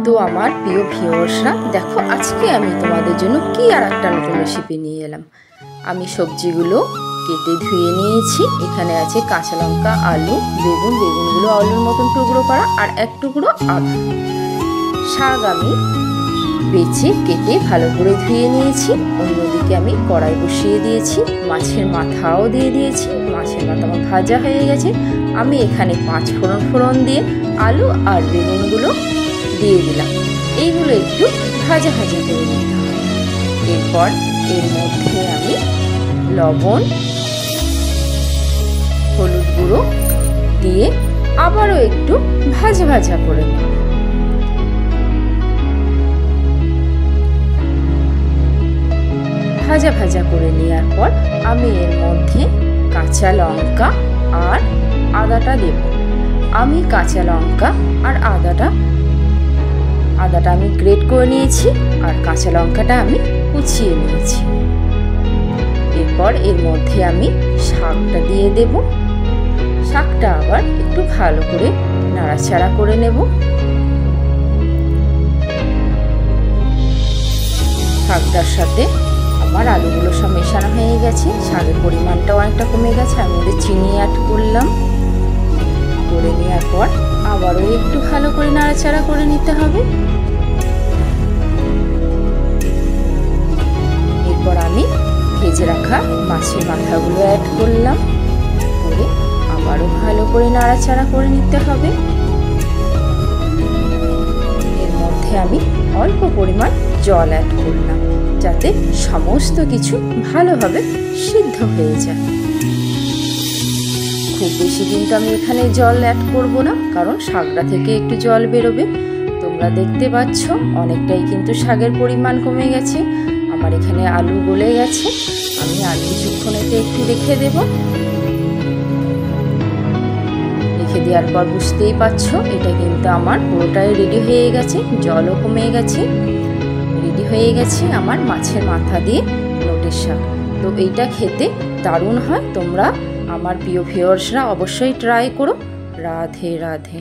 তো আমার প্রিয় ভিউয়ার্সরা, দেখো আজকে আমি তোমাদের জন্য কি আর একটা নতুন রেসিপি নিয়ে এলাম। আমি সবজিগুলো কেটে ধুয়ে নিয়েছি। এখানে আছে কাঁচা লঙ্কা, আলু, বেগুনগুলো আলুর মতন টুকরো করা, আর এক টুকরো আদা। শাক আমি বেছে কেটে ভালো করে ধুয়ে নিয়েছি। অন্যদিকে আমি কড়াই বসিয়ে দিয়েছি, মাছের মাথাও দিয়ে দিয়েছি। মাছের মাথা আমার ভাজা হয়ে গেছে। আমি এখানে 5 ফোড়ন দিয়ে আলু আর বেগুনগুলো দিয়ে দিলাম। এইগুলো একটু ভাজা ভাজা করে নিতে হবে। এরপর এর মধ্যে আমি লবণ, হলুদ গুঁড়ো দিয়ে আবারও একটু ভাজা ভাজা করে নেব। ভাজা ভাজা করে নেওয়ার পর আমি এর মধ্যে কাঁচা লঙ্কা আর আদাটা দেব। আমি কাঁচা লঙ্কা আর আদাটা আমি গ্রেট করে নিয়েছি, আর কাঁচা লঙ্কাটা আমি কুচিয়ে নিয়েছি। এরপর এর মধ্যে আমি শাকটা দিয়ে দেব। শাকটা আবার একটু ভালো করে নাড়াচাড়া করে নেব। শাকটার সাথে আমার আলুগুলো সব মেশানো হয়ে গেছে। শাকের পরিমাণটাও অনেকটা কমে গেছে। আমি ওদের চিনি অ্যাড করলাম। করে নেওয়ার পর আবারও একটু ভালো করে নাড়াচাড়া করে নিতে হবে। এরপর আমি ভেজে রাখা মাছের মাথাগুলো অ্যাড করলাম। করে আবারও ভালো করে নাড়াচাড়া করে নিতে হবে। এর মধ্যে আমি অল্প পরিমাণ জল অ্যাড করলাম, যাতে সমস্ত কিছু ভালোভাবে সিদ্ধ হয়ে যায়। খুব বেশি কিন্তু আমি এখানে জল অ্যাড করব না, কারণ শাকটা থেকে একটু জল বেরোবে। তোমরা দেখতে পাচ্ছ অনেকটাই কিন্তু শাকের পরিমাণ কমে গেছে। আমার এখানে আলু গলে গেছে। আমি আলু কিছুক্ষণ একটু রেখে দেব। রেখে দেওয়ার পর বুঝতেই পারছো এটা কিন্তু আমার পুরোটাই রেডি হয়ে গেছে। জলও কমে গেছে। রেডি হয়ে গেছে আমার মাছের মাথা দিয়ে নোটের শাক। তো এইটা খেতে দারুণ হয়। তোমরা আমার প্রিয় ভিউয়ার্সরা অবশ্যই ট্রাই করো। রাধে রাধে।